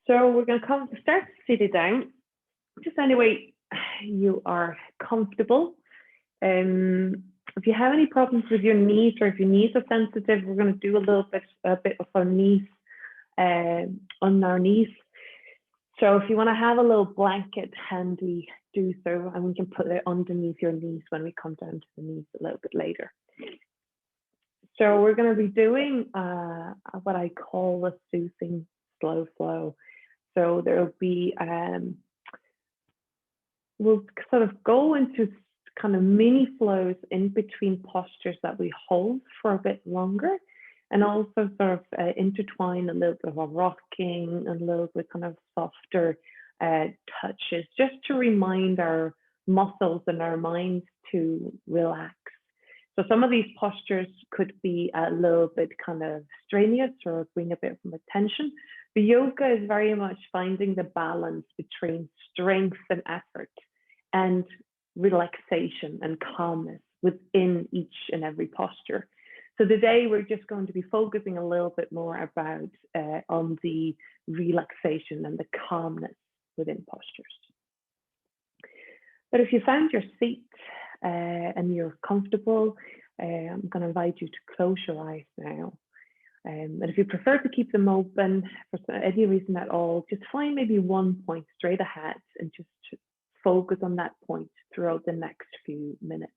So we're going to start seated down, just any way you are comfortable. If you have any problems with your knees, or if your knees are sensitive, we're going to do a bit of our knees on our knees. So if you want to have a little blanket handy, do so, and we can put it underneath your knees when we come down to the knees a little bit later. So we're going to be doing what I call a soothing slow flow. So there'll be, we'll sort of go into kind of mini flows in between postures that we hold for a bit longer, and also sort of intertwine a little bit of a rocking and a little bit kind of softer touches, just to remind our muscles and our minds to relax. So some of these postures could be a little bit kind of strenuous or bring a bit of attention. The yoga is very much finding the balance between strength and effort and relaxation and calmness within each and every posture. So today we're just going to be focusing a little bit more about on the relaxation and the calmness within postures. But if you found your seat and you're comfortable, I'm going to invite you to close your eyes now. And if you prefer to keep them open for any reason at all, just find maybe one point straight ahead and just focus on that point throughout the next few minutes.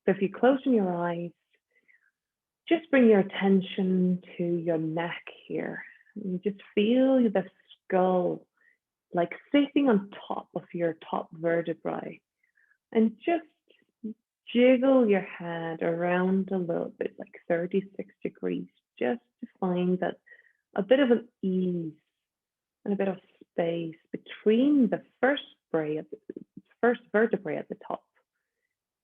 So if you close your eyes, just bring your attention to your neck here. And you just feel the skull like sitting on top of your top vertebrae, and just jiggle your head around a little bit, like 36 degrees, just to find that a bit of an ease and a bit of space between the first vertebrae at the top,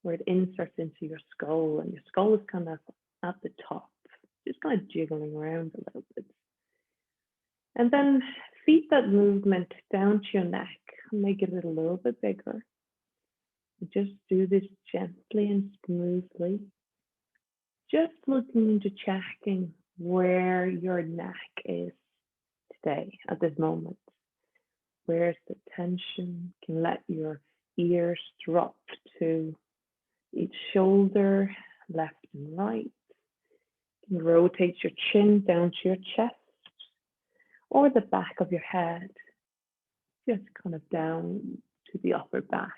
where it inserts into your skull, and your skull is kind of at the top, just kind of jiggling around a little bit. And then feed that movement down to your neck, make it a little bit bigger. Just do this gently and smoothly, just looking into checking where your neck is today at this moment. Where's the tension? You can let your ears drop to each shoulder, left and right. You can rotate your chin down to your chest or the back of your head, just kind of down to the upper back.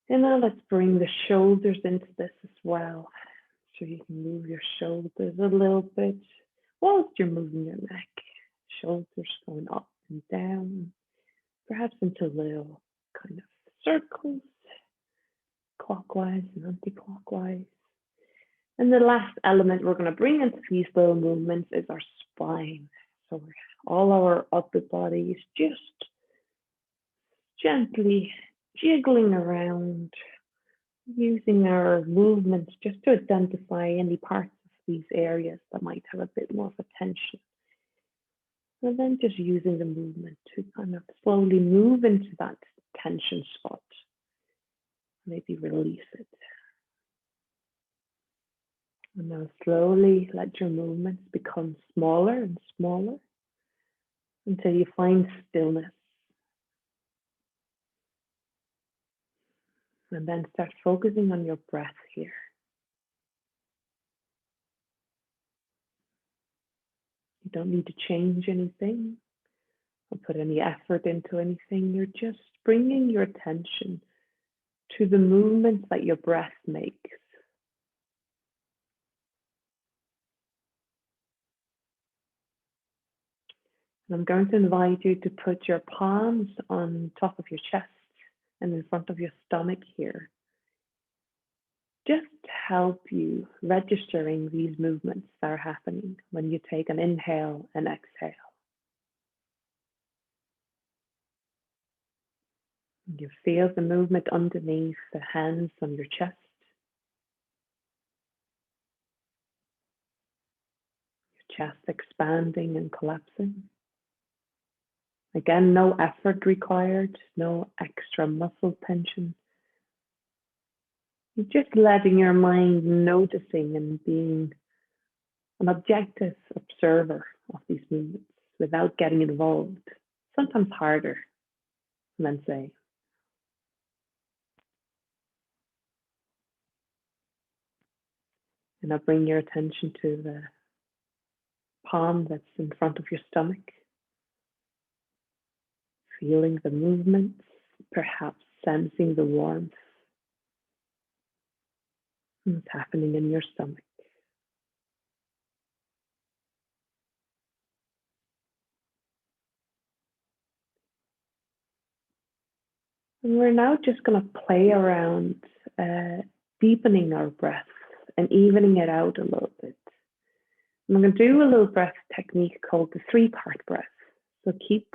And now let's bring the shoulders into this as well. So you can move your shoulders a little bit whilst you're moving your neck. Shoulders going up and down, perhaps into little kind of circles, clockwise and anti-clockwise. And the last element we're going to bring into these little movements is our spine. So all our upper body is just gently jiggling around, using our movements just to identify any parts of these areas that might have a bit more of a tension. And then just using the movement to kind of slowly move into that tension spot. Maybe release it. And now slowly let your movements become smaller and smaller until you find stillness. And then start focusing on your breath here. You don't need to change anything or put any effort into anything. You're just bringing your attention to the movements that your breath makes. And I'm going to invite you to put your palms on top of your chest and in front of your stomach here. Just to help you registering these movements that are happening when you take an inhale and exhale. You feel the movement underneath the hands on your chest. Your chest expanding and collapsing. Again, no effort required, no extra muscle tension. You're just letting your mind noticing and being an objective observer of these movements. without getting involved, sometimes harder than say. And now bring your attention to the palm that's in front of your stomach, feeling the movements, perhaps sensing the warmth that's happening in your stomach. And we're now just going to play around deepening our breath and evening it out a little bit. And we're going to do a little breath technique called the 3-part breath. So keep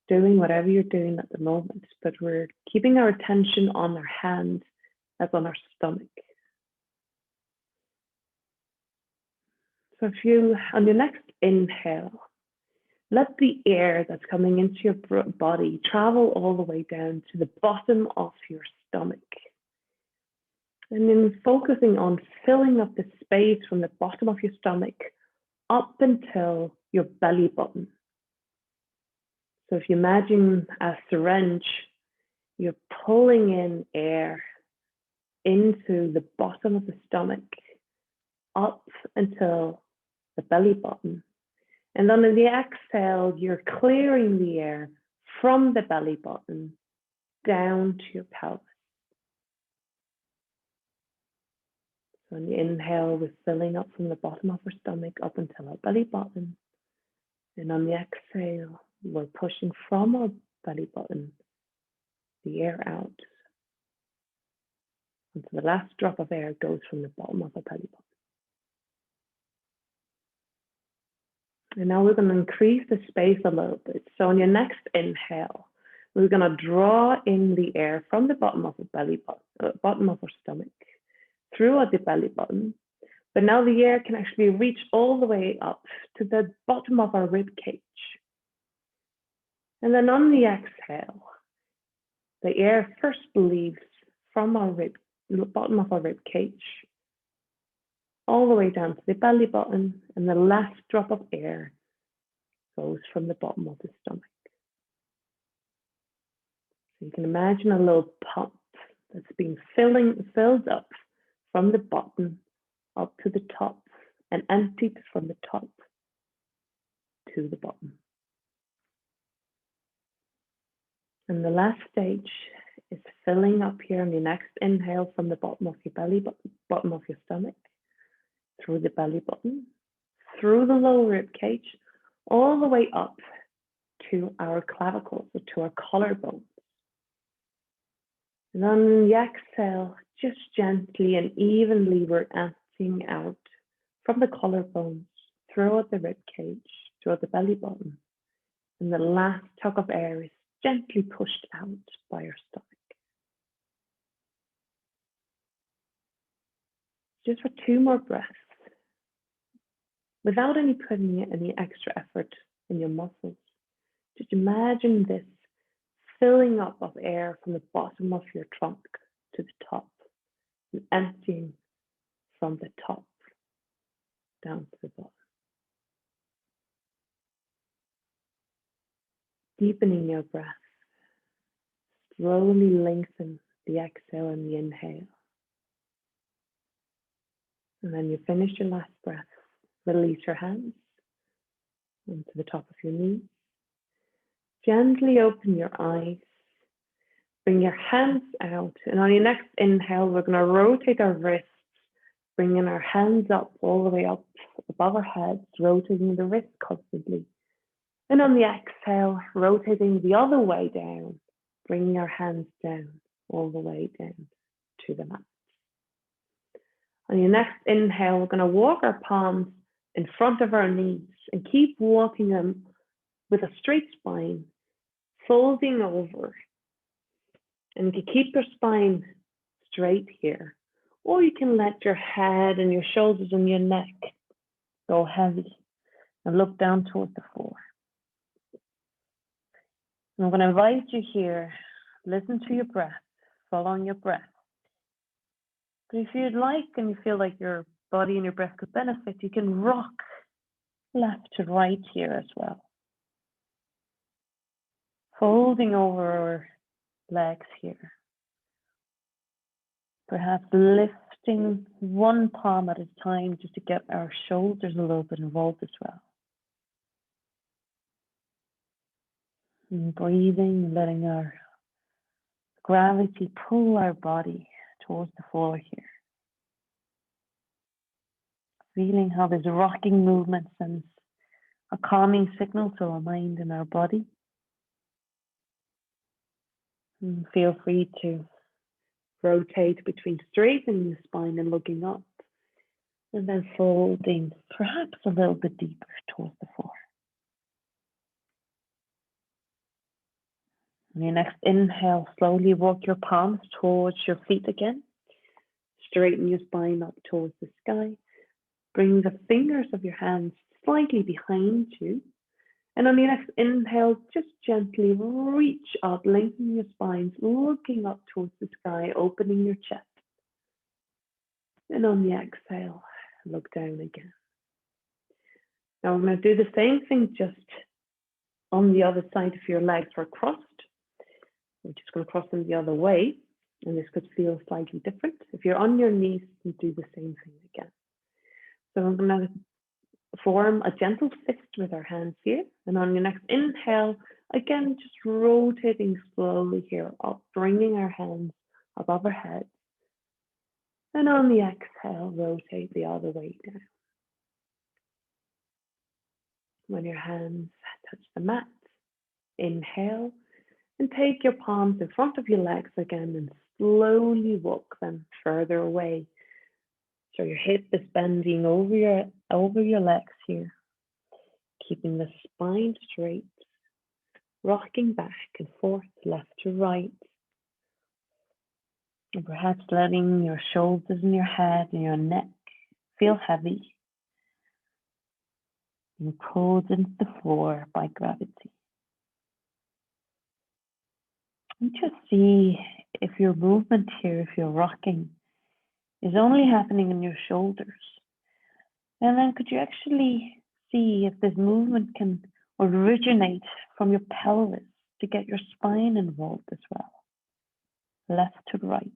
doing whatever you're doing at the moment, but we're keeping our attention on our hand as on our stomach. So if you, on your next inhale, let the air that's coming into your body travel all the way down to the bottom of your stomach. And then focusing on filling up the space from the bottom of your stomach up until your belly button. So if you imagine a syringe, you're pulling in air into the bottom of the stomach up until the belly button. And then on the exhale, you're clearing the air from the belly button down to your pelvis. So on the inhale, we're filling up from the bottom of our stomach up until our belly button. And on the exhale, we're pushing from our belly button the air out. Until the last drop of air goes from the bottom of our belly button. And now we're going to increase the space a little bit. So on your next inhale, we're going to draw in the air from the bottom of the belly button, bottom of our stomach, through the belly button. But now the air can actually reach all the way up to the bottom of our rib cage. And then on the exhale, the air first leaves from our bottom of our rib cage, all the way down to the belly button, and the last drop of air goes from the bottom of the stomach. So you can imagine a little pump that's being filled up from the bottom up to the top and emptied from the top to the bottom. And the last stage is filling up here on the next inhale from the bottom of your belly, bottom of your stomach, through the belly button, through the lower rib cage, all the way up to our clavicles, or to our collarbones. And on the exhale, just gently and evenly, we're emptying out from the collarbones, throughout the rib cage, throughout the belly button. And the last tug of air is gently pushed out by your stomach. Just for 2 more breaths, without putting any extra effort in your muscles. Just imagine this filling up of air from the bottom of your trunk to the top, and emptying from the top down to the bottom. Deepening your breath. Slowly lengthen the exhale and the inhale. And then you finish your last breath. Release your hands onto the top of your knees. Gently open your eyes. Bring your hands out. And on your next inhale, we're going to rotate our wrists, bringing our hands up all the way up above our heads, rotating the wrists constantly. And on the exhale, rotating the other way down, bringing our hands down, all the way down to the mat. On your next inhale, we're going to walk our palms in front of our knees and keep walking them with a straight spine, folding over. And you can keep your spine straight here, or you can let your head and your shoulders and your neck go heavy and look down towards the floor. And I'm going to invite you here, listen to your breath, following your breath. But if you'd like and you feel like your body and your breath could benefit, you can rock left to right here as well. Folding over our legs here. Perhaps lifting one palm at a time just to get our shoulders a little bit involved as well. And breathing, letting our gravity pull our body towards the floor here. Feeling how this rocking movement sends a calming signal to our mind and our body. And feel free to rotate between straightening the spine and looking up, and then folding perhaps a little bit deeper towards the floor. On your next inhale, slowly walk your palms towards your feet again. Straighten your spine up towards the sky. Bring the fingers of your hands slightly behind you. And on your next inhale, just gently reach up, lengthen your spine, looking up towards the sky, opening your chest. And on the exhale, look down again. Now I'm going to do the same thing just on the other side of your legs are crossed. We're just going to cross them the other way, and this could feel slightly different. If you're on your knees, you do the same thing again. So I'm going to form a gentle fist with our hands here, and on your next inhale, again, just rotating slowly here up, bringing our hands above our head. And on the exhale, rotate the other way down. When your hands touch the mat, inhale, and take your palms in front of your legs again and slowly walk them further away. So your hip is bending over your legs here, keeping the spine straight, rocking back and forth, left to right. And perhaps letting your shoulders and your head and your neck feel heavy and pulled into the floor by gravity. And just see if your movement here, if you're rocking, is only happening in your shoulders. And then could you actually see if this movement can originate from your pelvis to get your spine involved as well, left to right.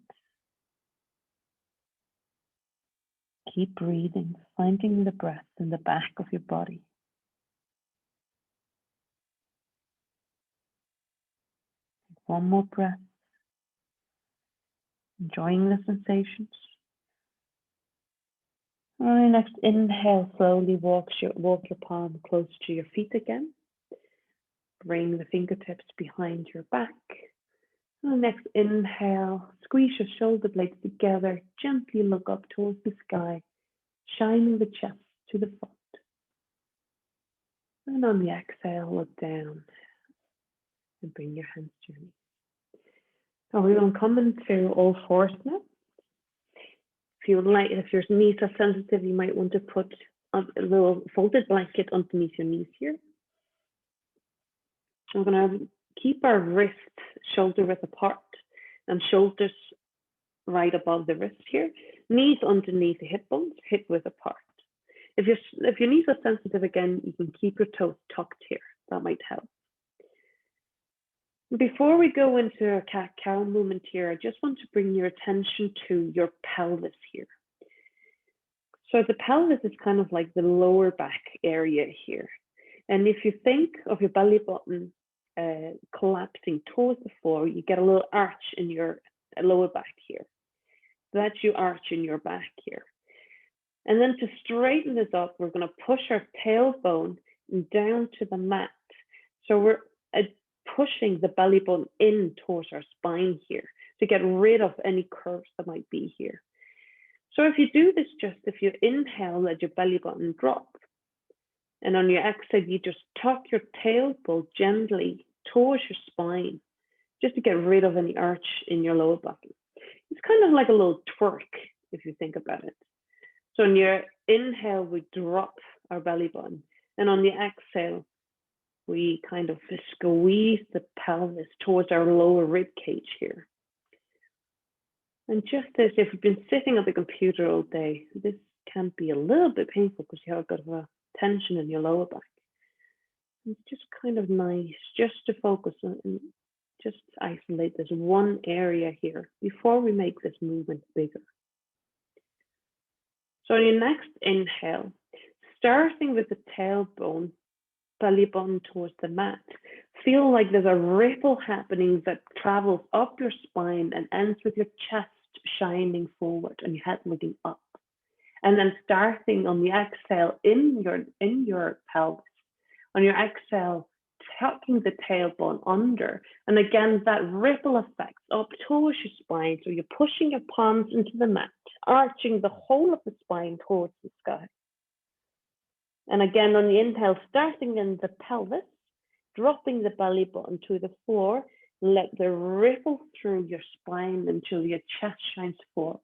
Keep breathing, finding the breath in the back of your body. One more breath. Enjoying the sensations. On your next inhale, slowly walk your palm close to your feet again. Bring the fingertips behind your back. On the next inhale, squeeze your shoulder blades together. Gently look up towards the sky, shining the chest to the front. And on the exhale, look down and bring your hands to your knees. Now we're going to come into all fours now. If you would like, if your knees are sensitive, you might want to put a little folded blanket underneath your knees here. We're going to keep our wrists shoulder width apart and shoulders right above the wrist here. Knees underneath the hip bones, hip width apart. If your knees are sensitive again, you can keep your toes tucked here. That might help. Before we go into a cat-cow movement here, I just want to bring your attention to your pelvis here. So the pelvis is kind of like the lower back area here. And if you think of your belly button collapsing towards the floor, you get a little arch in your lower back here. That's your arch in your back here. And then to straighten this up, we're going to push our tailbone down to the mat. So we're pushing the belly button in towards our spine here to get rid of any curves that might be here. So if you do this, if you inhale, let your belly button drop. And on your exhale, you just tuck your tailbone gently towards your spine, just to get rid of any arch in your lower back. It's kind of like a little twerk, if you think about it. So on your inhale, we drop our belly button. And on the exhale, we kind of squeeze the pelvis towards our lower rib cage here. And just as if you've been sitting at the computer all day, this can be a little bit painful because you have got a tension in your lower back. It's just kind of nice just to focus on and just isolate this one area here before we make this movement bigger. So on your next inhale, starting with the tailbone, belly button towards the mat, feel like there's a ripple happening that travels up your spine and ends with your chest shining forward and your head looking up. And then starting on the exhale in your pelvis, on your exhale, tucking the tailbone under. And again, that ripple effect up towards your spine. So you're pushing your palms into the mat, arching the whole of the spine towards the sky. And again, on the inhale, starting in the pelvis, dropping the belly button to the floor, let the ripple through your spine until your chest shines forward.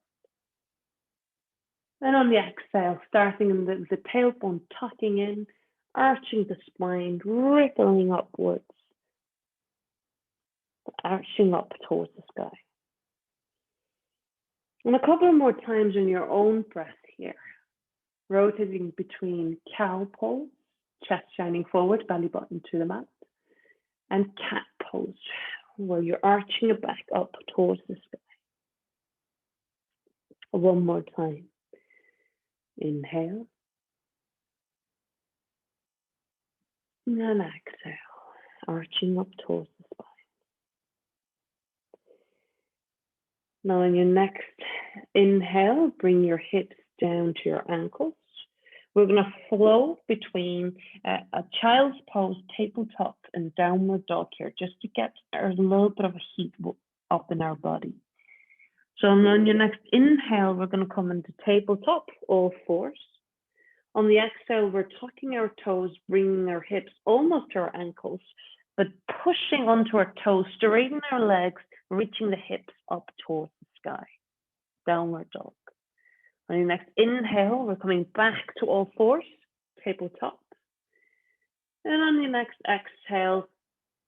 And on the exhale, starting in the tailbone, tucking in, arching the spine, rippling upwards, arching up towards the sky. And a couple of more times in your own breath here, rotating between cow pose, chest shining forward, belly button to the mat, and cat pose, where you're arching your back up towards the sky. One more time. Inhale. And exhale, arching up towards the spine. Now on your next inhale, bring your hips down to your ankles. We're going to flow between a child's pose, tabletop, and downward dog here, just to get a little bit of a heat up in our body. So on your next inhale, we're going to come into tabletop, all fours. On the exhale, we're tucking our toes, bringing our hips almost to our ankles, but pushing onto our toes, straightening our legs, reaching the hips up towards the sky. Downward dog. On your next inhale, we're coming back to all fours, tabletop. And on your next exhale,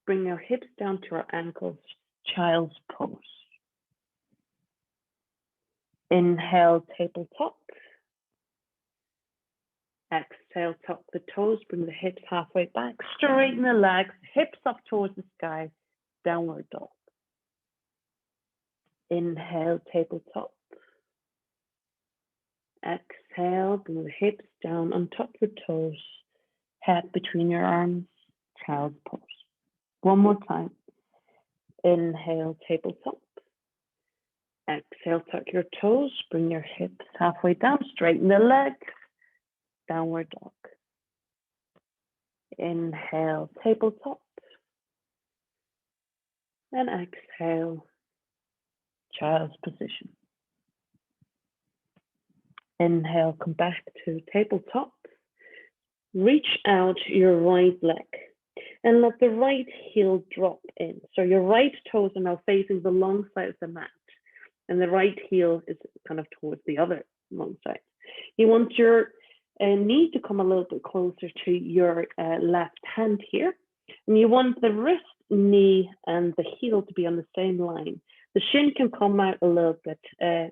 bring our hips down to our ankles, child's pose. Inhale, tabletop. Exhale, tuck the toes, bring the hips halfway back, straighten the legs, hips up towards the sky, downward dog. Inhale, tabletop. Exhale, bring the hips down, untuck your toes, head between your arms, child's pose. One more time. Inhale, tabletop. Exhale, tuck your toes, bring your hips halfway down, straighten the legs, downward dog. Inhale, tabletop. And exhale, child's position. Inhale, come back to tabletop. Reach out your right leg and let the right heel drop in. So your right toes are now facing the long side of the mat, and the right heel is kind of towards the other long side. You want your knee to come a little bit closer to your left hand here, and you want the wrist, knee, and the heel to be on the same line. The shin can come out a little bit to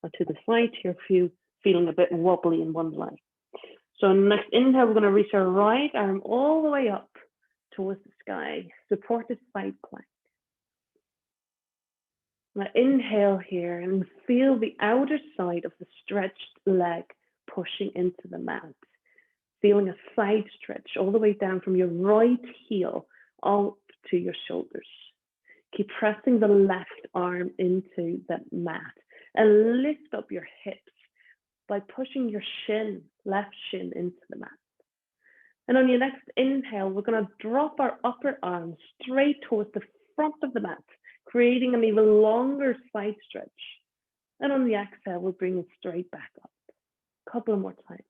the side here if you're feeling a bit wobbly in one leg. So next inhale, we're going to reach our right arm all the way up towards the sky, supported side plank. Now inhale here and feel the outer side of the stretched leg pushing into the mat. Feeling a side stretch all the way down from your right heel up to your shoulders. Keep pressing the left arm into the mat and lift up your hips by pushing your shin, left shin into the mat. And on your next inhale, we're going to drop our upper arm straight towards the front of the mat, creating an even longer side stretch. And on the exhale, we'll bring it straight back up. A couple of more times.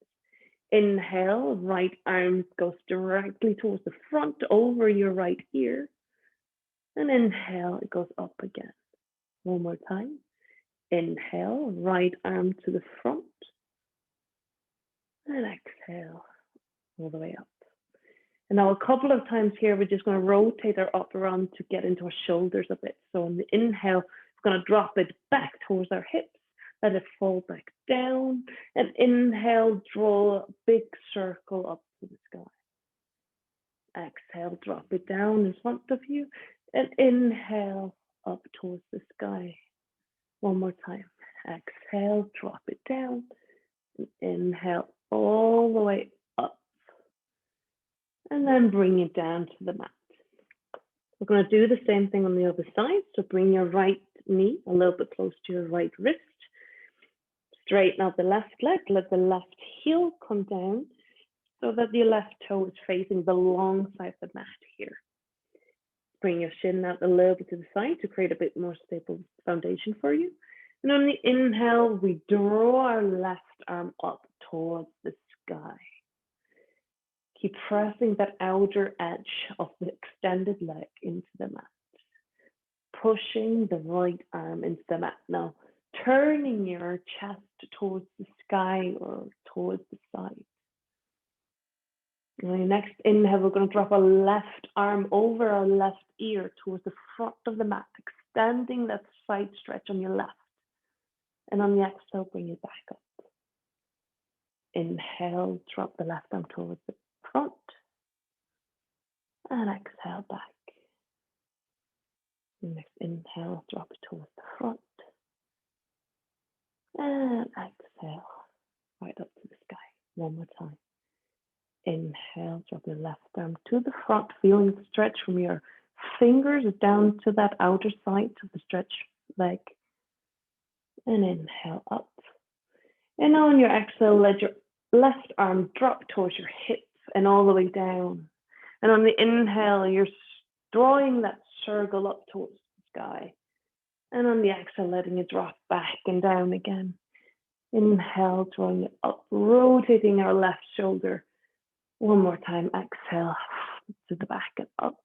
Inhale, right arm goes directly towards the front over your right ear. And inhale, it goes up again. One more time. Inhale, right arm to the front. And exhale, all the way up. And now a couple of times here, we're just going to rotate our upper arm to get into our shoulders a bit. So on the inhale, we're going to drop it back towards our hips. Let it fall back down. And inhale, draw a big circle up to the sky. Exhale, drop it down in front of you. And inhale up towards the sky. One more time. Exhale, drop it down. And inhale all the way up. And then bring it down to the mat. We're going to do the same thing on the other side. So bring your right knee a little bit close to your right wrist. Straighten out the left leg. Let the left heel come down so that the left toe is facing the long side of the mat here. Bring your shin out a little bit to the side to create a bit more stable foundation for you. And on the inhale, we draw our left arm up towards the sky. Keep pressing that outer edge of the extended leg into the mat. Pushing the right arm into the mat. Now, turning your chest towards the sky or towards the side. On your next inhale, we're going to drop our left arm over our left ear towards the front of the mat, extending that side stretch on your left. And on the exhale, bring it back up. Inhale, drop the left arm towards the front. And exhale back. Next inhale, drop it towards the front. And exhale, right up to the sky. One more time. Inhale, drop your left arm to the front, feeling the stretch from your fingers down to that outer side of the stretch leg. And inhale up. And on your exhale, let your left arm drop towards your hips and all the way down. And on the inhale, you're drawing that circle up towards the sky. And on the exhale, letting it drop back and down again. Inhale, drawing it up, rotating our left shoulder. One more time, exhale to the back and up.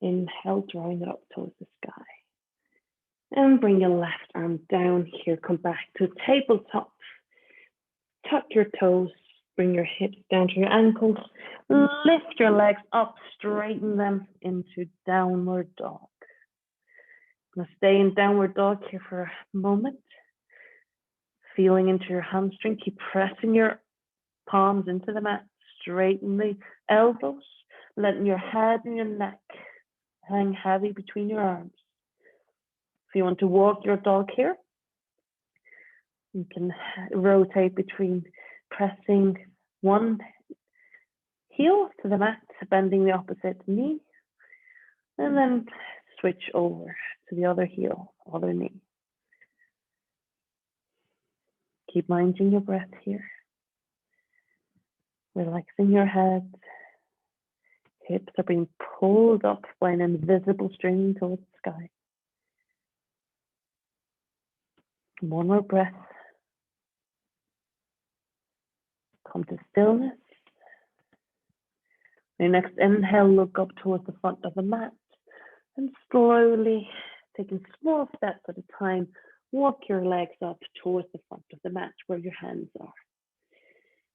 Inhale, drawing it up towards the sky. And bring your left arm down here, come back to tabletop. Tuck your toes, bring your hips down to your ankles. Lift your legs up, straighten them into downward dog. I'm going to stay in downward dog here for a moment. Feeling into your hamstring, keep pressing your palms into the mat. Straighten the elbows, letting your head and your neck hang heavy between your arms. If you want to walk your dog here, you can rotate between pressing one heel to the mat, bending the opposite knee, and then switch over to the other heel, other knee. Keep minding your breath here. Relaxing your head. Hips are being pulled up by an invisible string towards the sky. One more breath. Come to stillness. Your next inhale, look up towards the front of the mat. And slowly, taking small steps at a time, walk your legs up towards the front of the mat where your hands are.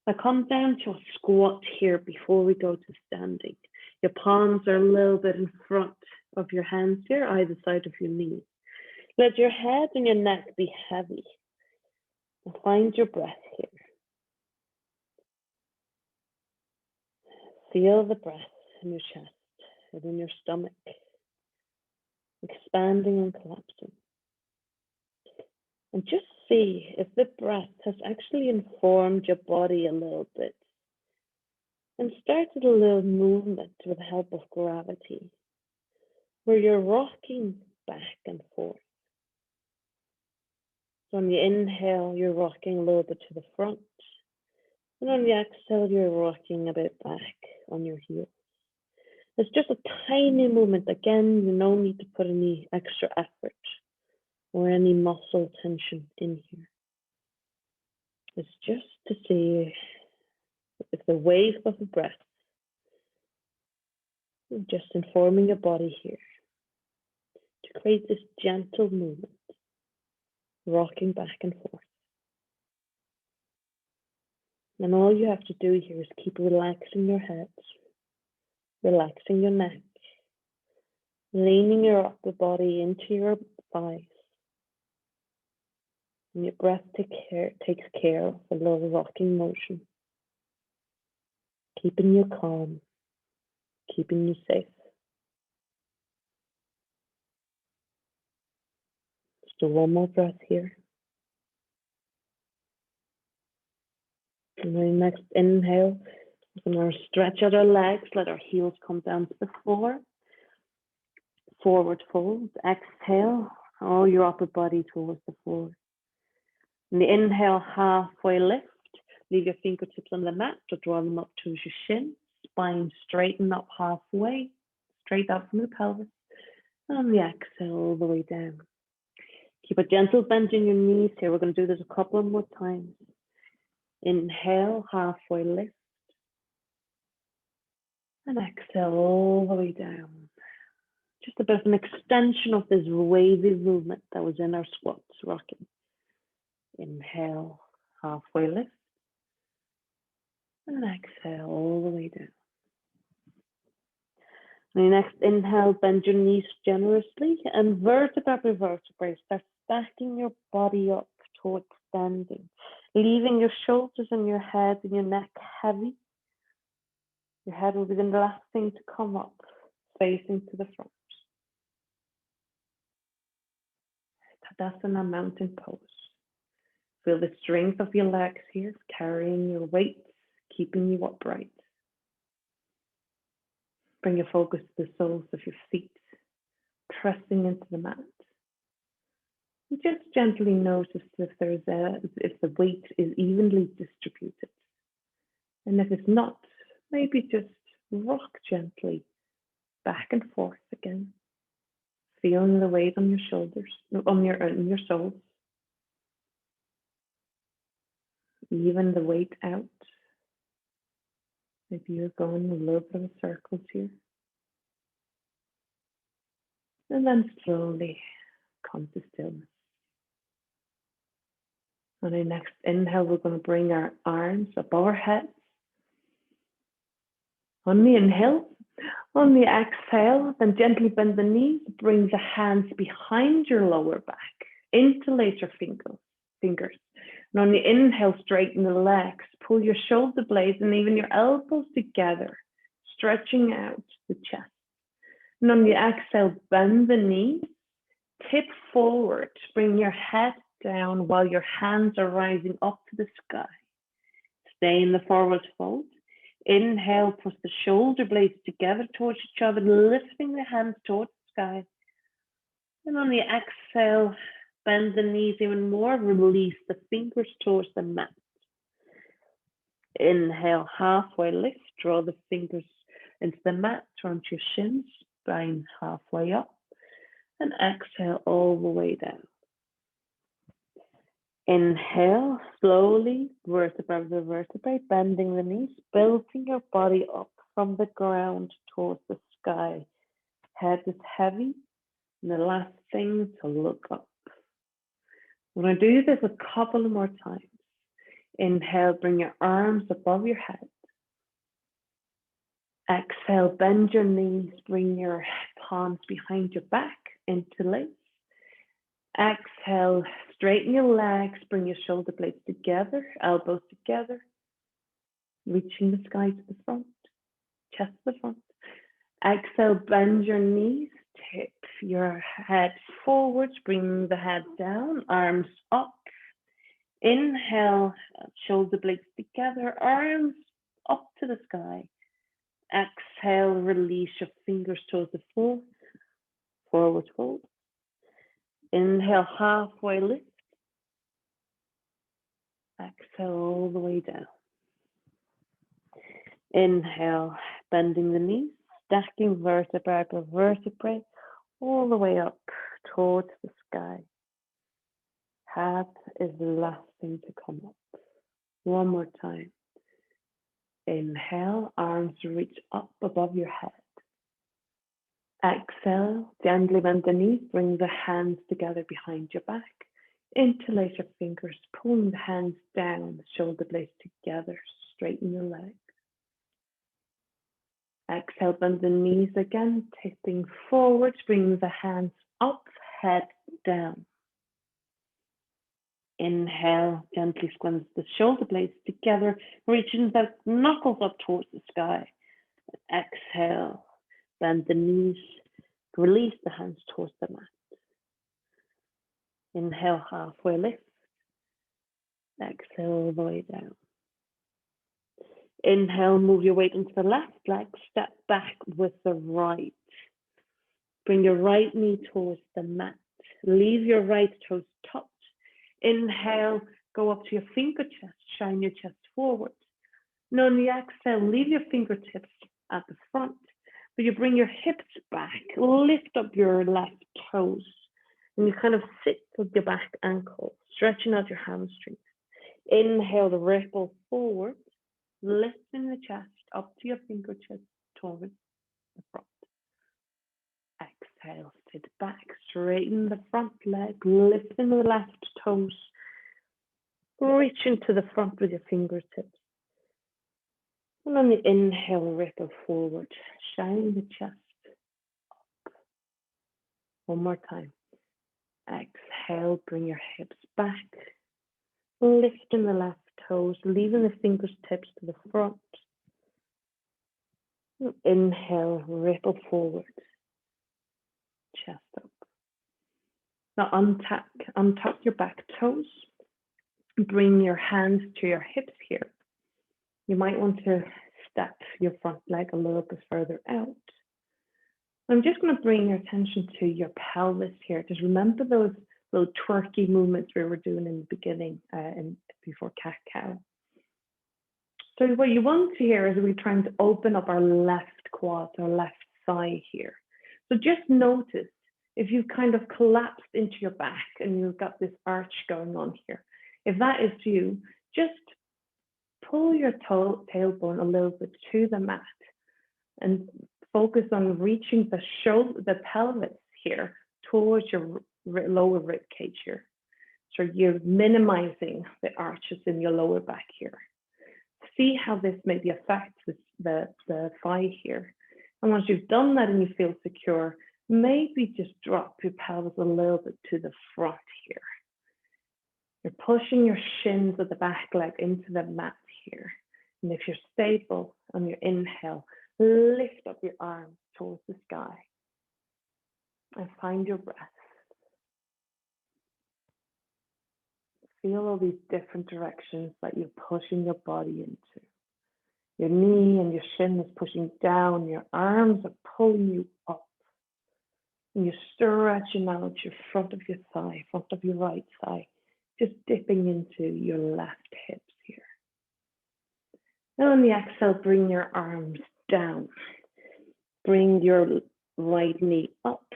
Now come down to a squat here before we go to standing. Your palms are a little bit in front of your hands here, either side of your knees. Let your head and your neck be heavy. And find your breath here. Feel the breath in your chest and in your stomach, expanding and collapsing. And just see if the breath has actually informed your body a little bit and started a little movement with the help of gravity, where you're rocking back and forth. So on the inhale, you're rocking a little bit to the front. And on the exhale, you're rocking a bit back on your heels. It's just a tiny movement. Again, you don't need to put any extra effort or any muscle tension in here. It's just to see if the wave of the breath is just informing your body here to create this gentle movement, rocking back and forth. And all you have to do here is keep relaxing your head, relaxing your neck, leaning your upper body into your thighs. And your breath takes care of a little rocking motion, keeping you calm keeping you safe. Just one more breath here. And then next inhale, we're going to stretch out our legs, let our heels come down to the floor. Forward fold, exhale, all your upper body towards the floor. And the inhale, halfway lift, leave your fingertips on the mat or draw them up towards your shin. Spine straighten up halfway, straight up from the pelvis. And on the exhale, all the way down. Keep a gentle bend in your knees here. We're going to do this a couple more times. Inhale, halfway lift. And exhale all the way down. Just a bit of an extension of this wavy movement that was in our squats, rocking. Inhale, halfway lift. And exhale all the way down. On your next inhale, bend your knees generously and vertebra by vertebra, start stacking your body up to extending, leaving your shoulders and your head and your neck heavy. Your head will be the last thing to come up, facing to the front. Tadasana, mountain pose. Feel the strength of your legs here, carrying your weight, keeping you upright. Bring your focus to the soles of your feet, pressing into the mat. And just gently notice if the weight is evenly distributed. And if it's not, maybe just rock gently back and forth again, feeling the weight on your shoulders, on your soles. Even the weight out. Maybe you're going a little bit of circles here. And then slowly come to stillness. On our next inhale, we're going to bring our arms above our heads. On the inhale, on the exhale, then gently bend the knees, bring the hands behind your lower back, interlace your fingers. And on the inhale, straighten the legs, pull your shoulder blades and even your elbows together, stretching out the chest. And on the exhale, bend the knees, tip forward, bring your head down while your hands are rising up to the sky. Stay in the forward fold. Inhale, push the shoulder blades together towards each other, lifting the hands towards the sky. And on the exhale, bend the knees even more, release the fingers towards the mat. Inhale, halfway lift, draw the fingers into the mat, turn to your shins, spine halfway up, and exhale all the way down. Inhale, slowly, vertebra to vertebra, bending the knees, building your body up from the ground towards the sky. Head is heavy, and the last thing to look up. We're going to do this a couple more times. Inhale, bring your arms above your head. Exhale, bend your knees, bring your palms behind your back, interlace. Exhale, straighten your legs, bring your shoulder blades together, elbows together, reaching the sky to the front, chest to the front. Exhale, bend your knees, tip your head forward, bring the head down, arms up. Inhale, shoulder blades together, arms up to the sky. Exhale, release your fingers towards the floor, forward fold. Inhale, halfway lift. Exhale all the way down. Inhale, bending the knees, stacking vertebra by vertebra, all the way up towards the sky. Head is the last thing to come up. One more time. Inhale, arms reach up above your head. Exhale, gently bend the knees, bring the hands together behind your back. Interlace your fingers, pulling the hands down, shoulder blades together, straighten your legs. Exhale, bend the knees again, tipping forward, bring the hands up, head down. Inhale, gently squeeze the shoulder blades together, reaching the knuckles up towards the sky. Exhale, bend the knees, release the hands towards the mat. Inhale, halfway lift. Exhale all the way down. Inhale, move your weight into the left leg, step back with the right. Bring your right knee towards the mat. Leave your right toes touch. Inhale, go up to your fingertips, shine your chest forward. Now on the exhale, leave your fingertips at the front, but you bring your hips back, lift up your left toes, and you kind of sit with your back ankle, stretching out your hamstrings. Inhale to ripple forward, lifting the chest up to your fingertips towards the front. Exhale, sit back, straighten the front leg, lifting the left toes, reaching to the front with your fingertips. And on the inhale, ripple forward, shine the chest up. One more time. Exhale, bring your hips back, lifting the left toes, leaving the fingertips to the front. Inhale, ripple forward, chest up. Now untuck your back toes. Bring your hands to your hips here. You might want to step your front leg a little bit further out. I'm just going to bring your attention to your pelvis here. Just remember those little twerky movements we were doing in the beginning before cat-cow. So what you want to hear is we're trying to open up our left quad, our left thigh here. So just notice if you've kind of collapsed into your back and you've got this arch going on here. If that is you, just pull your tailbone a little bit to the mat and focus on reaching the pelvis here towards your lower rib cage here. So you're minimizing the arches in your lower back here. See how this maybe affects the thigh here. And once you've done that and you feel secure, maybe just drop your pelvis a little bit to the front here. You're pushing your shins of the back leg into the mat here. And if you're stable on your inhale, lift up your arms towards the sky and find your breath. Feel all these different directions that you're pushing your body into. Your knee and your shin is pushing down, your arms are pulling you up. And you're stretching out your front of your thigh, front of your right thigh, just dipping into your left hips here. Now on the exhale, bring your arms down. Bring your right knee up,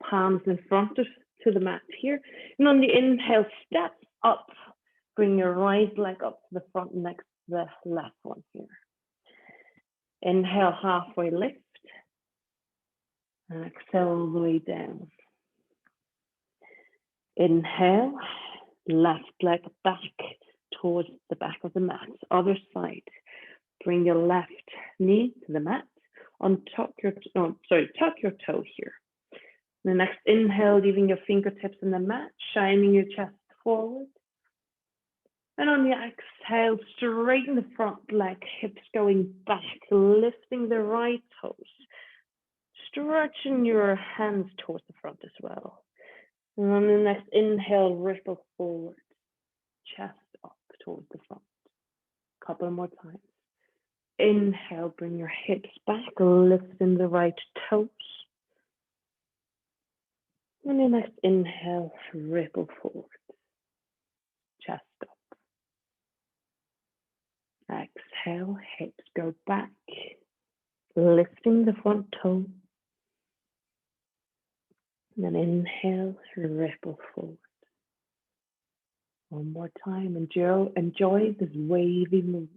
palms in front to the mat here. And on the inhale, step up. Bring your right leg up to the front next to the left one here. Inhale, halfway lift. And exhale all the way down. Inhale, left leg back towards the back of the mat. Other side. Bring your left knee to the mat. Tuck your toe here. The next inhale, leaving your fingertips in the mat, shining your chest forward. And on the exhale, straighten the front leg, hips going back, lifting the right toes. Stretching your hands towards the front as well. And on the next inhale, ripple forward, chest up towards the front. Couple more times. Inhale, bring your hips back, lifting the right toes. And the next inhale, ripple forward, chest up. Exhale, hips go back, lifting the front toe. And then inhale, ripple forward. One more time, enjoy this wavy movement.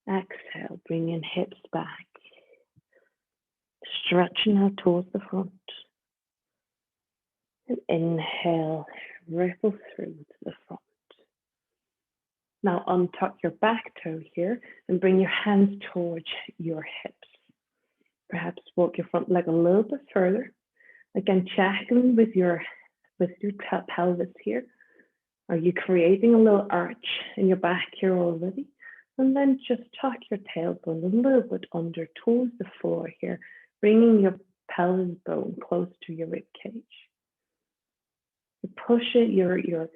Exhale, bringing hips back, stretching out towards the front. And inhale, ripple through to the front. Now untuck your back toe here and bring your hands towards your hips. Perhaps walk your front leg a little bit further. Again, checking with your pelvis here. Are you creating a little arch in your back here already? And then just tuck your tailbone a little bit under towards the floor here, bringing your pelvis bone close to your rib cage. You push it, you're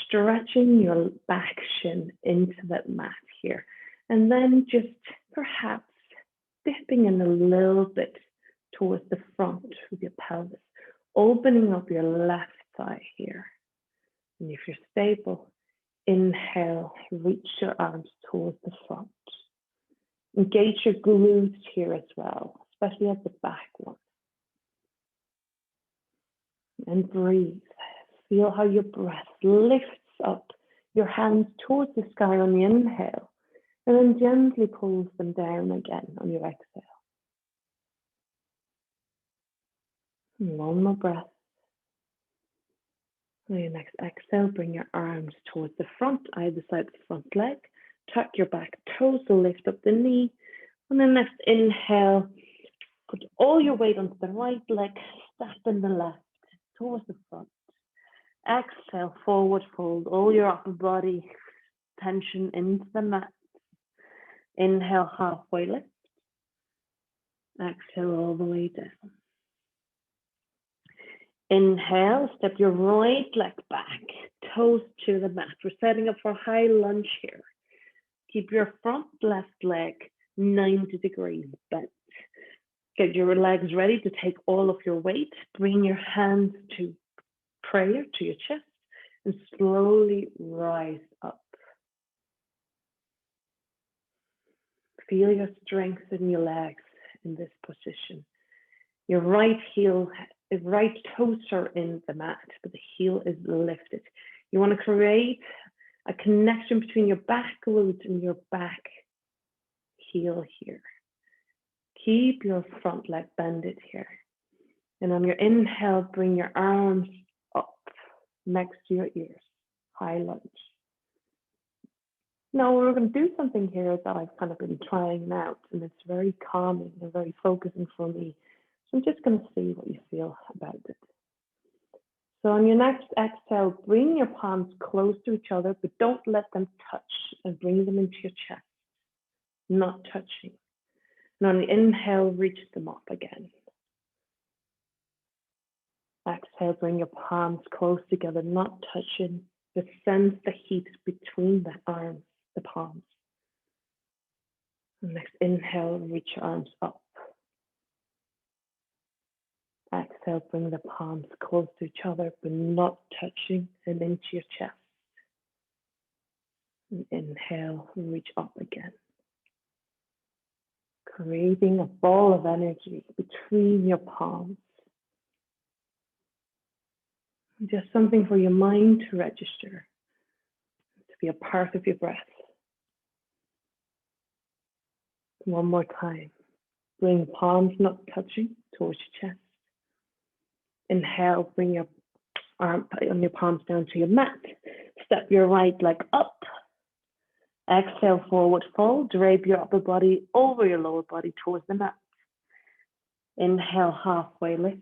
stretching your back shin into that mat here. And then just perhaps dipping in a little bit towards the front with your pelvis, opening up your left thigh here. And if you're stable, inhale, reach your arms towards the front. Engage your glutes here as well, especially at the back one. And breathe. Feel how your breath lifts up your hands towards the sky on the inhale, and then gently pulls them down again on your exhale. And one more breath. On your next exhale, bring your arms towards the front, either side of the front leg. Tuck your back toes to lift up the knee. On the next inhale, put all your weight onto the right leg, step in the left towards the front. Exhale, forward fold, all your upper body tension into the mat. Inhale, halfway lift. Exhale all the way down. Inhale, step your right leg back, toes to the mat. We're setting up for a high lunge here. Keep your front left leg 90 degrees bent. Get your legs ready to take all of your weight. Bring your hands to prayer, to your chest, and slowly rise up. Feel your strength in your legs in this position. Your right toes are in the mat, but the heel is lifted. You want to create a connection between your back glute and your back heel here. Keep your front leg bended here. And on your inhale, bring your arms up next to your ears. High lunge. Now we're going to do something here that I've kind of been trying out, and it's very calming and very focusing for me. So I'm just going to see what you feel about it. So on your next exhale, bring your palms close to each other, but don't let them touch, and bring them into your chest, not touching. And on the inhale, reach them up again. Exhale, bring your palms close together, not touching, but sense the heat between the arms, the palms. And next inhale, reach your arms up. Exhale, bring the palms close to each other, but not touching, and into your chest. And inhale, reach up again. Creating a ball of energy between your palms. Just something for your mind to register, to be a part of your breath. One more time. Bring palms not touching towards your chest. Inhale, bring your palms down to your mat. Step your right leg up. Exhale, forward fold. Drape your upper body over your lower body towards the mat. Inhale, halfway lift.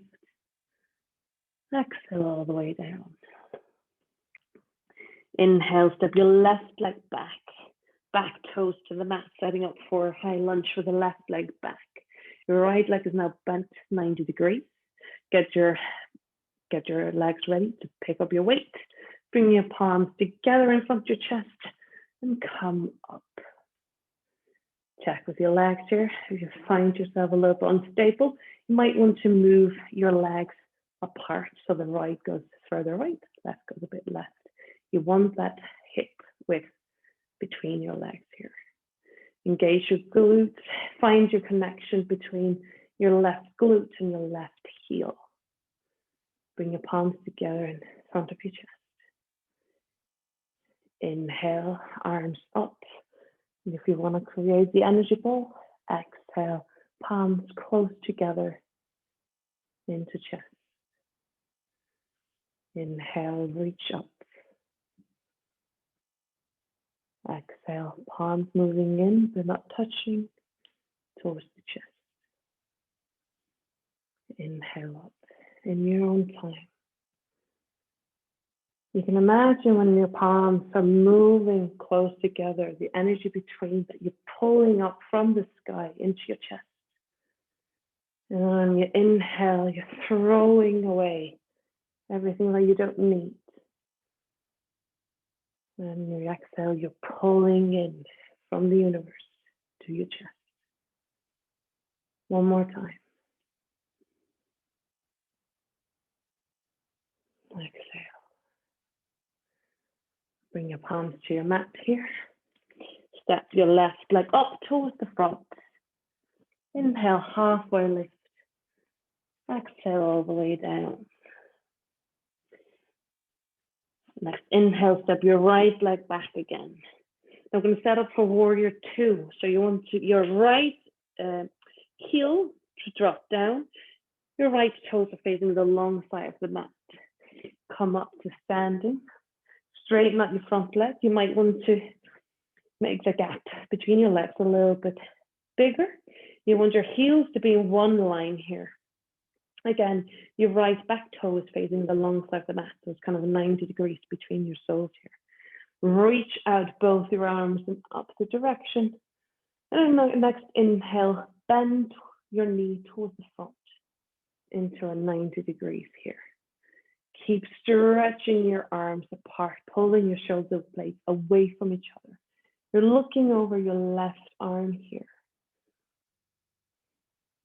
Exhale all the way down. Inhale, step your left leg back toes to the mat, setting up for high lunge with the left leg back. Your right leg is now bent 90 degrees. Get your legs ready to pick up your weight. Bring your palms together in front of your chest and come up. Check with your legs here. If you find yourself a little bit unstable, you might want to move your legs apart so the right goes further right, left goes a bit left. You want that hip width between your legs here. Engage your glutes. Find your connection between your left glute and your left heel. Bring your palms together in front of your chest. Inhale, arms up. And if you want to create the energy ball, exhale, palms close together into chest. Inhale, reach up. Exhale, palms moving in, but not touching, towards the chest. Inhale up in your own time. You can imagine when your palms are moving close together, the energy between that you're pulling up from the sky into your chest. And when you inhale, you're throwing away everything that you don't need. And when you exhale, you're pulling in from the universe to your chest. One more time. Exhale. Bring your palms to your mat here. Step your left leg up towards the front. Inhale, halfway lift. Exhale all the way down. Next, inhale, step your right leg back again. Now we're going to set up for warrior two. So you want your right heel to drop down. Your right toes are facing the long side of the mat. Come up to standing. Straighten out your front leg. You might want to make the gap between your legs a little bit bigger. You want your heels to be in one line here. Again, your right back toe is facing the long side of the mat. So it's kind of 90 degrees between your soles here. Reach out both your arms in opposite direction. And then next inhale, bend your knee towards the front into a 90 degrees here. Keep stretching your arms apart, pulling your shoulder blades away from each other. You're looking over your left arm here.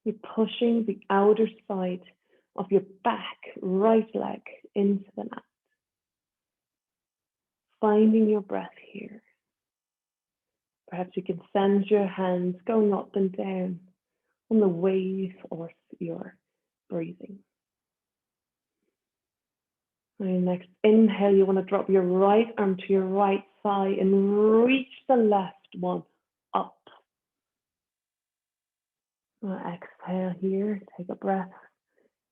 You're pushing the outer side of your back right leg into the mat. Finding your breath here. Perhaps you can send your hands going up and down on the wave of your breathing. And next inhale, you want to drop your right arm to your right thigh and reach the left one up. Exhale here, take a breath.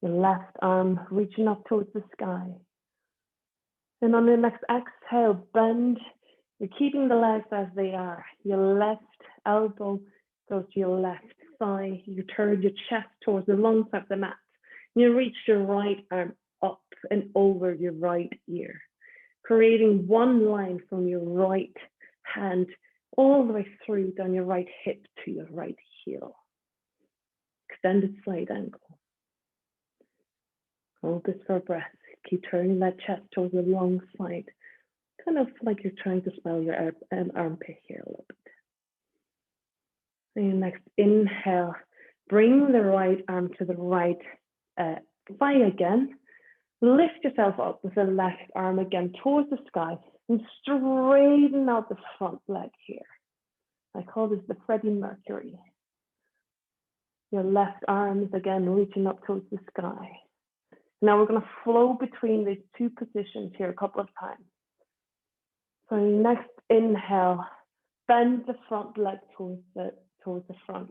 Your left arm reaching up towards the sky. And on the next exhale, bend. You're keeping the legs as they are. Your left elbow goes to your left thigh. You turn your chest towards the long side of the mat. You reach your right arm up and over your right ear, creating one line from your right hand all the way through down your right hip to your right heel. Extended side angle. Hold this for a breath. Keep turning that chest towards the long side, kind of like you're trying to smell your armpit here a little bit. And next, inhale. Bring the right arm to the right thigh again. Lift yourself up with the left arm again towards the sky and straighten out the front leg here. I call this the Freddie Mercury. Your left arm is again reaching up towards the sky. Now we're going to flow between these two positions here a couple of times. So next inhale, bend the front leg towards the front.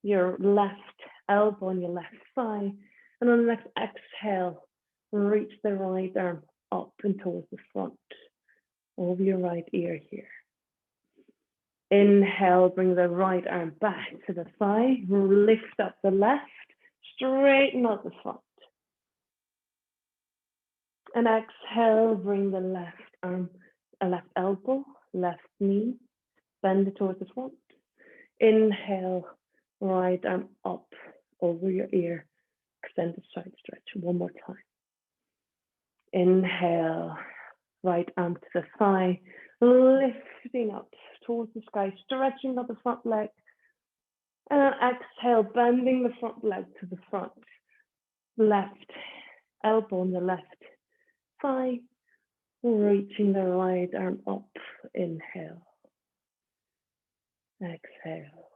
Your left elbow and your left thigh. And on the next exhale, reach the right arm up and towards the front, over your right ear here. Inhale, bring the right arm back to the thigh, lift up the left, straighten out the front. And exhale, bring the left arm, left elbow, left knee, bend it towards the front. Inhale, right arm up over your ear, extended side stretch. One more time. Inhale, right arm to the thigh, lifting up towards the sky, stretching out the front leg. And exhale, bending the front leg to the front. Left elbow on the left thigh, reaching the right arm up. Inhale. Exhale.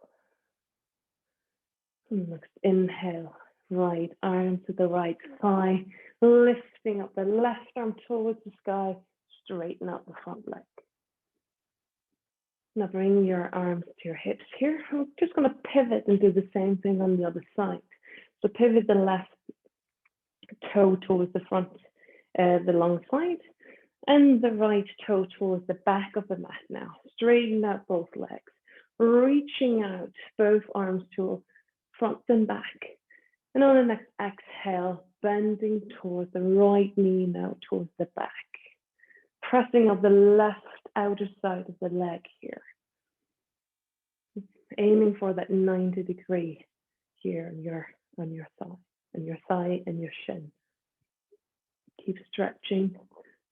Next, inhale, right arm to the right thigh, lifting up the left arm towards the sky, straighten out the front leg. Now bring your arms to your hips here. I'm just going to pivot and do the same thing on the other side. So pivot the left toe towards the front, the long side, and the right toe towards the back of the mat now. Straighten out both legs, reaching out both arms to front and back. And on the next exhale, bending towards the right knee now towards the back. pressing up the left outer side of the leg here. Aiming for that 90-degree here on your thigh and your shin. Keep stretching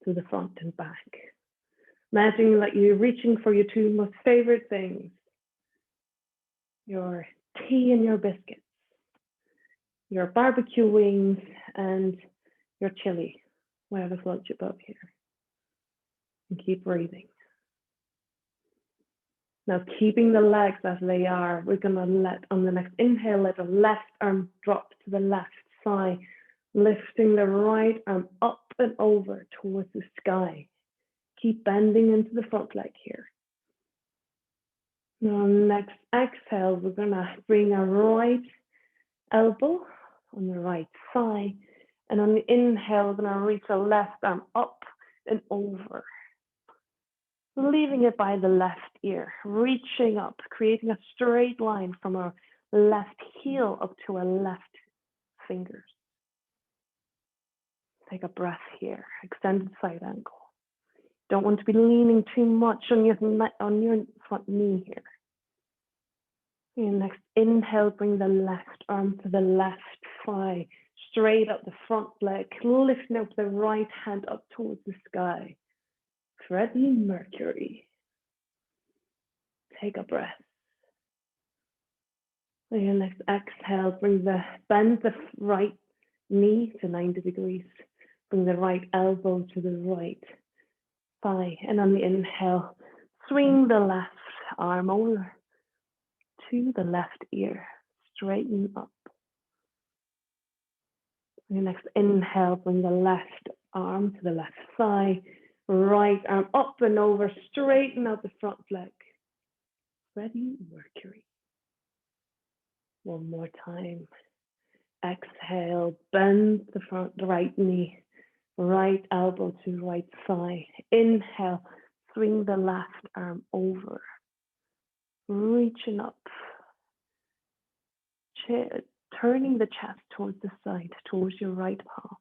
to the front and back. Imagine that you're reaching for your two most favorite things, your tea and your biscuits, your barbecue wings and your chili, whatever floats your boat here. And keep breathing. Now, keeping the legs as they are, we're going to let, on the next inhale, let the left arm drop to the left thigh, lifting the right arm up and over towards the sky. Keep bending into the front leg here. Now, next exhale, we're going to bring our right elbow on the right thigh. And on the inhale, we're going to reach the left arm up and over. Leaving it by the left ear, reaching up, creating a straight line from our left heel up to our left fingers. Take a breath here, extended side angle. Don't want to be leaning too much on your front knee here. And next inhale, bring the left arm to the left thigh, straight up the front leg, lifting up the right hand up towards the sky. Freddie Mercury. Take a breath. On your next exhale, bend the right knee to 90 degrees. Bring the right elbow to the right thigh. And on the inhale, swing the left arm over to the left ear. Straighten up. On your next inhale, bring the left arm to the left thigh. Right arm up and over, straighten out the front leg. Freddie Mercury. One more time. Exhale, bend the right knee, right elbow to right thigh. Inhale, swing the left arm over. Reaching up. Turning the chest towards the side, towards your right palm.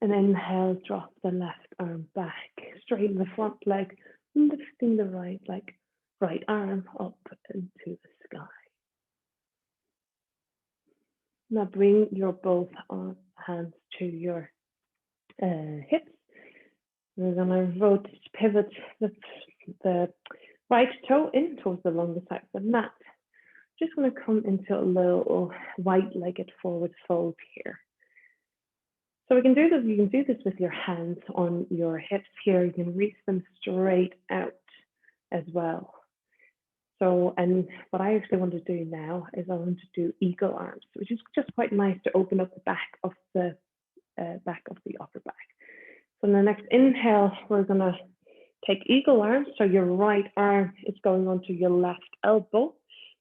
And inhale, drop the left arm back, straighten the front leg, lifting the right arm up into the sky. Now bring your both hands to your hips. We're going to pivot the right toe in towards the longer side of the mat. Just going to come into a little wide-legged forward fold here. So we can do this. You can do this with your hands on your hips here. You can reach them straight out as well. So, and what I actually want to do now is I want to do eagle arms, which is just quite nice to open up the back of the upper back. So in the next inhale, we're going to take eagle arms. So your right arm is going onto your left elbow.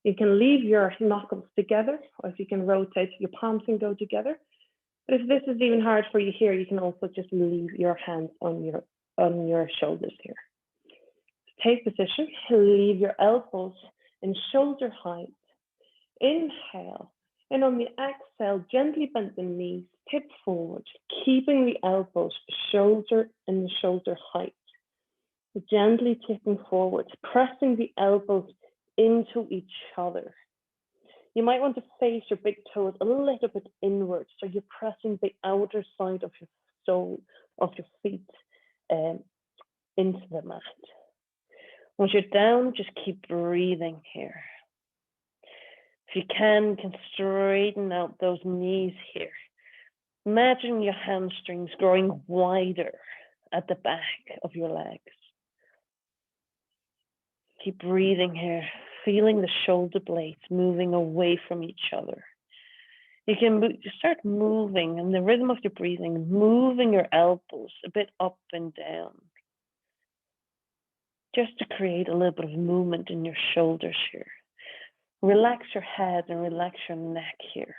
You can leave your knuckles together, or if you can rotate, your palms can go together. But if this is even hard for you here, you can also just leave your hands on your shoulders here. Take position, leave your elbows in shoulder height. Inhale, and on the exhale, gently bend the knees, tip forward, keeping the elbows shoulder height. Gently tipping forward, pressing the elbows into each other. You might want to face your big toes a little bit inwards, so you're pressing the outer side of your sole of your feet into the mat. Once you're down, just keep breathing here. If you can straighten out those knees here. Imagine your hamstrings growing wider at the back of your legs. Keep breathing here, feeling the shoulder blades moving away from each other. You can start moving in the rhythm of your breathing, moving your elbows a bit up and down, just to create a little bit of movement in your shoulders here. Relax your head and relax your neck here.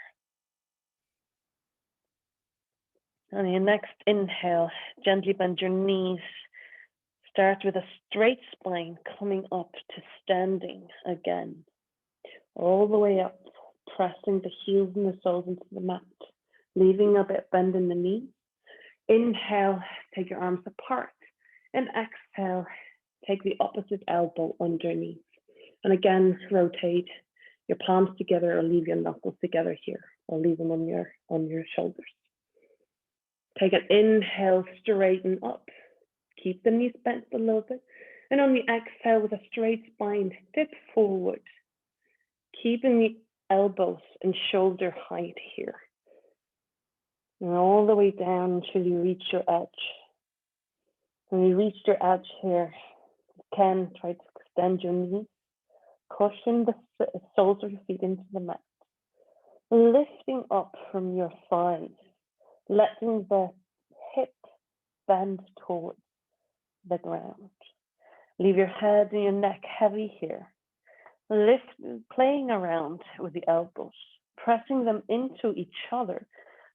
On your next inhale, gently bend your knees. Start with a straight spine coming up to standing again. All the way up, pressing the heels and the soles into the mat, leaving a bit bend in the knee. Inhale, take your arms apart. And exhale, take the opposite elbow underneath. And again, rotate your palms together or leave your knuckles together here, or leave them on your shoulders. Take an inhale, straighten up. Keep the knees bent a little bit. And on the exhale, with a straight spine, dip forward. Keeping the elbows and shoulder height here. And all the way down until you reach your edge. When you reach your edge here, you can try to extend your knees. Cushion the soles of your feet into the mat. Lifting up from your thighs. Letting the hip bend towards the ground. Leave your head and your neck heavy here. Playing around with the elbows, pressing them into each other,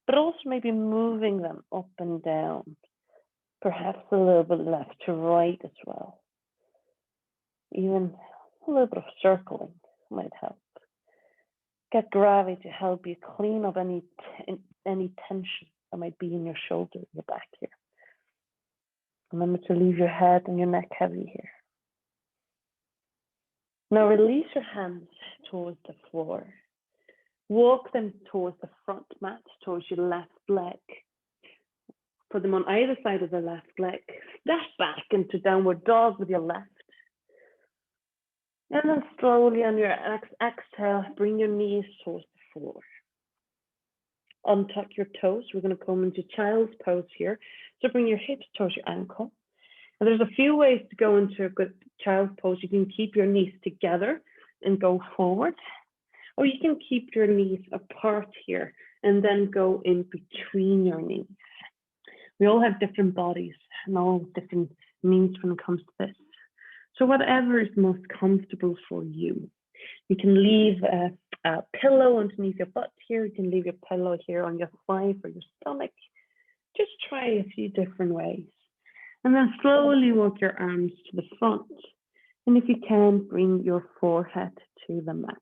but also maybe moving them up and down, perhaps a little bit left to right as well. Even a little bit of circling might help. Get gravity to help you clean up any tension that might be in your shoulder, your back here. Remember to leave your head and your neck heavy here. Now release your hands towards the floor. Walk them towards the front mat, towards your left leg. Put them on either side of the left leg. Step back into downward dog with your left. And then slowly on your exhale, bring your knees towards the floor. Untuck your toes. We're going to come into child's pose here. So bring your hips towards your ankle. And there's a few ways to go into a good child's pose. You can keep your knees together and go forward. Or you can keep your knees apart here and then go in between your knees. We all have different bodies and all different needs when it comes to this. So whatever is most comfortable for you. You can leave a pillow underneath your butt here. You can leave your pillow here on your thigh for your stomach. Just try a few different ways. And then slowly walk your arms to the front. And if you can, bring your forehead to the mat.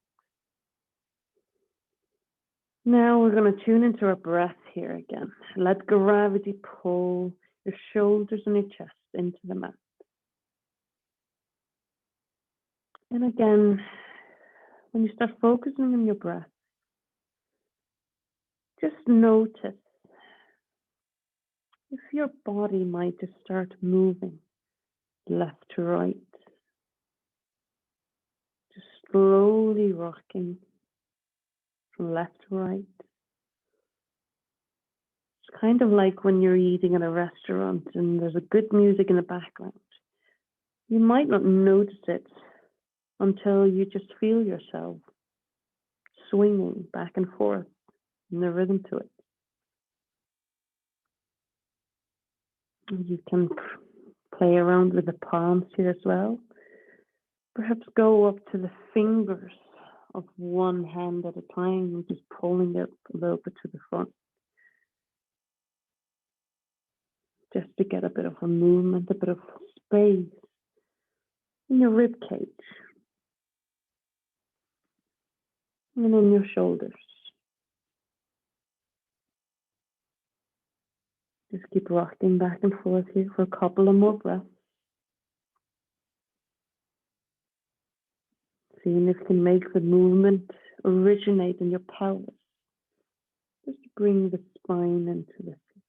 Now we're going to tune into our breath here again. Let gravity pull your shoulders and your chest into the mat. And again, when you start focusing on your breath, just notice if your body might just start moving left to right. Just slowly rocking from left to right. It's kind of like when you're eating at a restaurant and there's a good music in the background. You might not notice it until you just feel yourself swinging back and forth in the rhythm to it. You can play around with the palms here as well. Perhaps go up to the fingers of one hand at a time and just pulling it a little bit to the front. Just to get a bit of a movement, a bit of space in your rib cage. And in your shoulders. Just keep rocking back and forth here for a couple of more breaths. Seeing if you can make the movement originate in your pelvis. Just bring the spine into the seat.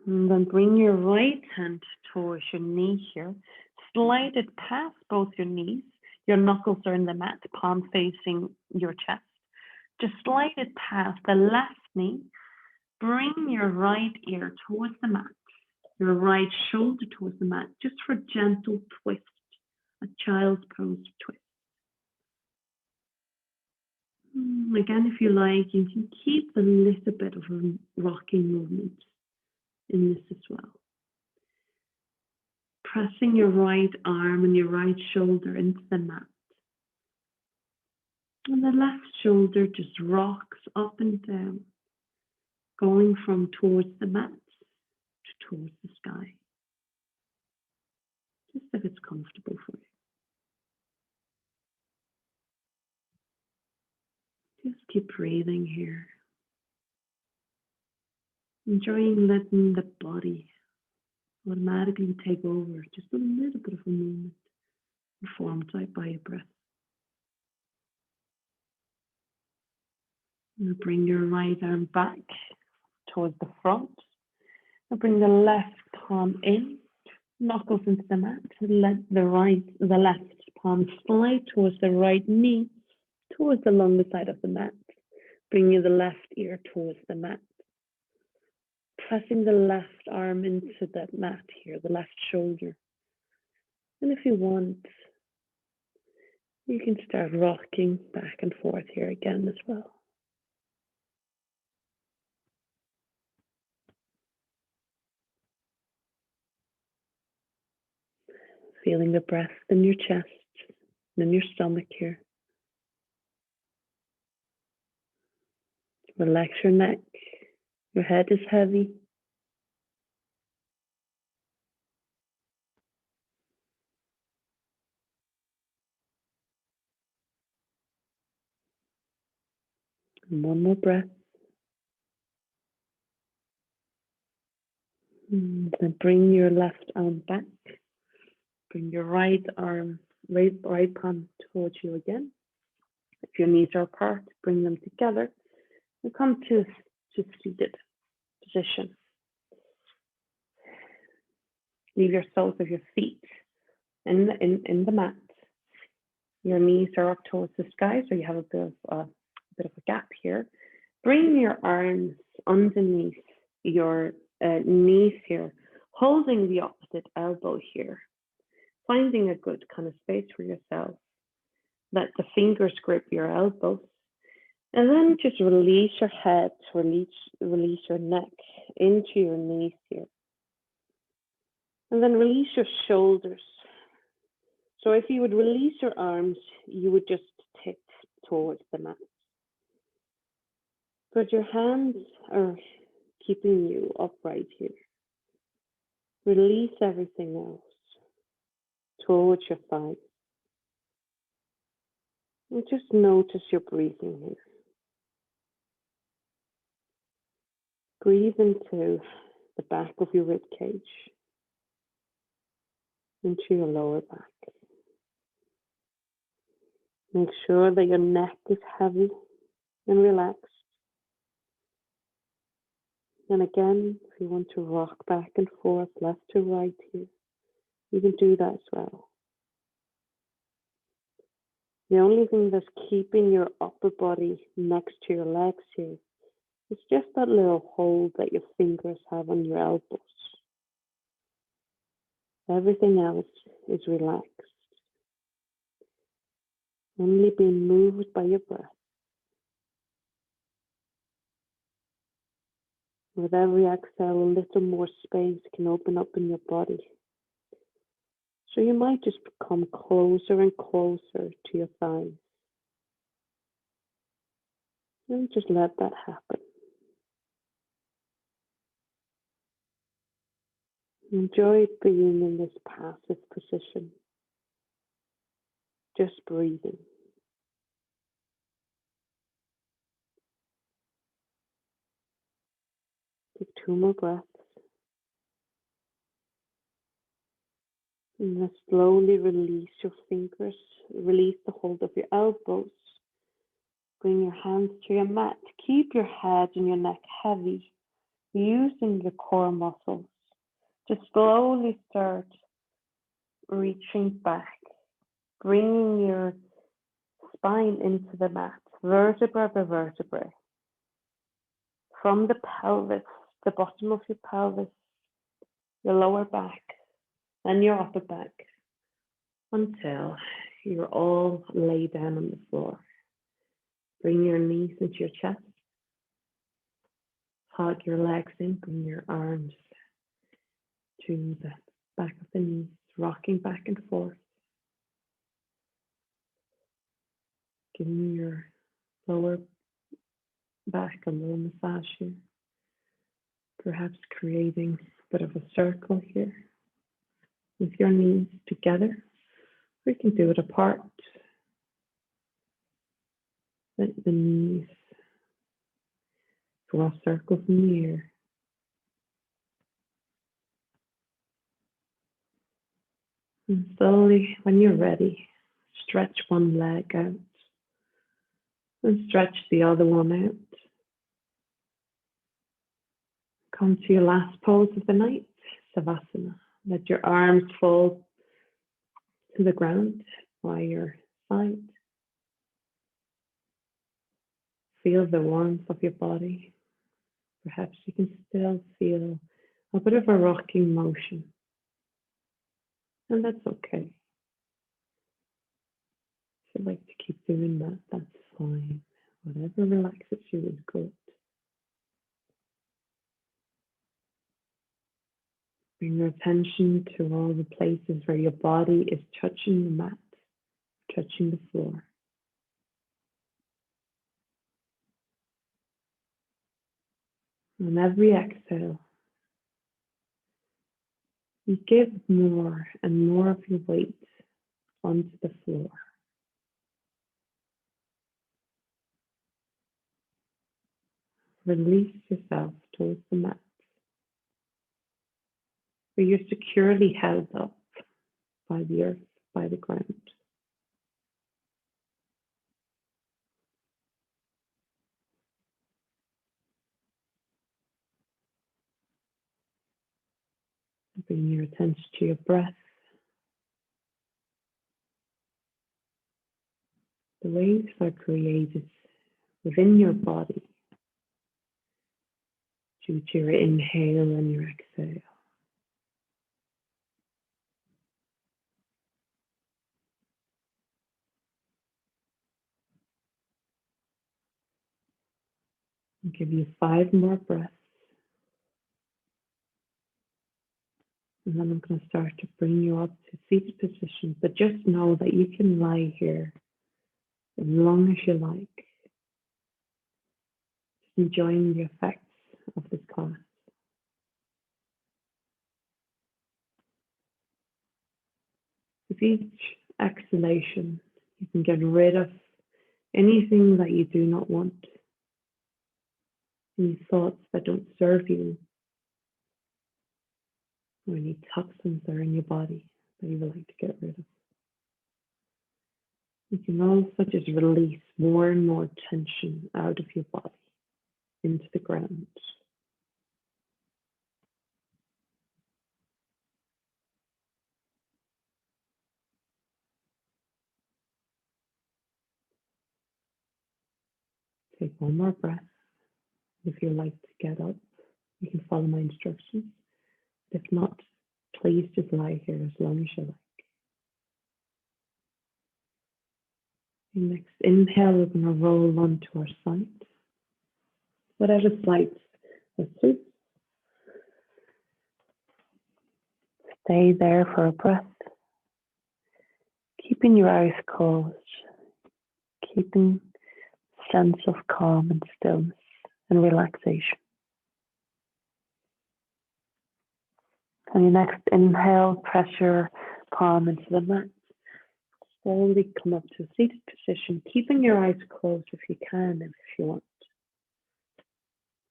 And then bring your right hand towards your knee here. Slide it past both your knees. Your knuckles are in the mat, palm facing your chest. Just slide it past the left knee. Bring your right ear towards the mat. Your right shoulder towards the mat, just for a gentle twist, a child's pose twist. Again, if you like, you can keep a little bit of a rocking movement in this as well. Pressing your right arm and your right shoulder into the mat. And the left shoulder just rocks up and down, going from towards the mat to towards the sky. Just if it's comfortable for you. Just keep breathing here. Enjoying letting the body automatically take over just a little bit of a movement performed by your breath. And bring your right arm back towards the front. And bring the left palm in, knuckles into the mat. Let the left palm slide towards the right knee, towards the longer side of the mat. Bringing the left ear towards the mat. Pressing the left arm into that mat here, the left shoulder. And if you want, you can start rocking back and forth here again as well. Feeling the breath in your chest and in your stomach here. Relax your neck. Your head is heavy. And one more breath. And then bring your left arm back. Bring your right palm towards you again. If your knees are apart, bring them together and come to seated position. Leave your soles of your feet in the mat. Your knees are up towards the sky, so you have a bit of a gap here. Bring your arms underneath your knees here, holding the opposite elbow here. Finding a good kind of space for yourself. Let the fingers grip your elbows. And then just release your head, release your neck into your knees here. And then release your shoulders. So if you would release your arms, you would just tip towards the mat. But your hands are keeping you upright here. Release everything else towards your thighs. And just notice your breathing here. Breathe into the back of your rib cage, into your lower back. Make sure that your neck is heavy and relaxed. And again, if you want to rock back and forth, left to right here, you can do that as well. The only thing that's keeping your upper body next to your legs here is just that little hold that your fingers have on your elbows. Everything else is relaxed. Only being moved by your breath. With every exhale, a little more space can open up in your body. So you might just come closer and closer to your thighs. And just let that happen. Enjoy being in this passive position. Just breathing. Take 2 more breaths. And then slowly release your fingers. Release the hold of your elbows. Bring your hands to your mat. Keep your head and your neck heavy, using your core muscles. Just slowly start reaching back, bringing your spine into the mat, vertebra by vertebra. From the pelvis, the bottom of your pelvis, your lower back, and your upper back, until you're all laid down on the floor. Bring your knees into your chest. Hug your legs in, bring your arms to the back of the knees, rocking back and forth. Giving your lower back a little massage here. Perhaps creating a bit of a circle here with your knees together. We can do it apart. Let the knees draw circles in the air. And slowly, when you're ready, stretch one leg out and stretch the other one out. Come to your last pose of the night, Savasana. Let your arms fall to the ground by your side. Feel the warmth of your body. Perhaps you can still feel a bit of a rocking motion, and that's okay. If you like to keep doing that, that's fine. Whatever relaxes you is good. Bring your attention to all the places where your body is touching the mat, touching the floor. On every exhale, you give more and more of your weight onto the floor. Release yourself towards the mat, where you're securely held up by the earth, by the ground. Bring your attention to your breath. The waves are created within your body due to your inhale and your exhale. I'll give you 5 more breaths. And then I'm going to start to bring you up to seated position. But just know that you can lie here as long as you like, just enjoying the effects of this class. With each exhalation, you can get rid of anything that you do not want, any thoughts that don't serve you, or any toxins that are in your body that you would like to get rid of. You can also just release more and more tension out of your body into the ground. Take one more breath. If you like to get up, you can follow my instructions. If not, please just lie here as long as you like. And next inhale, we're going to roll onto our side. Whatever side that suits. Stay there for a breath. Keeping your eyes closed. Keeping a sense of calm and stillness and relaxation. On your next inhale, press your palm into the mat. Slowly come up to a seated position, keeping your eyes closed if you can, if you want.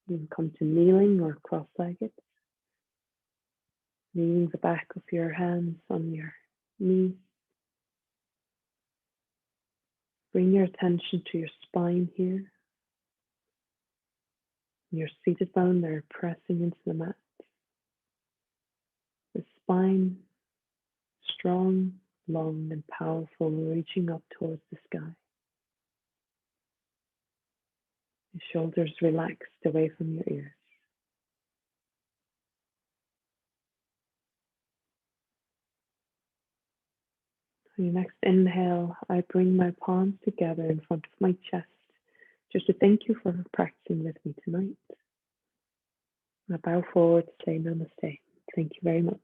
You can come to kneeling or cross-legged. Leaning the back of your hands on your knees. Bring your attention to your spine here. You're seated down there, pressing into the mat. The spine, strong, long, and powerful, reaching up towards the sky. Your shoulders relaxed away from your ears. On your next inhale, I bring my palms together in front of my chest, just to thank you for practicing with me tonight. I bow forward to say namaste. Thank you very much.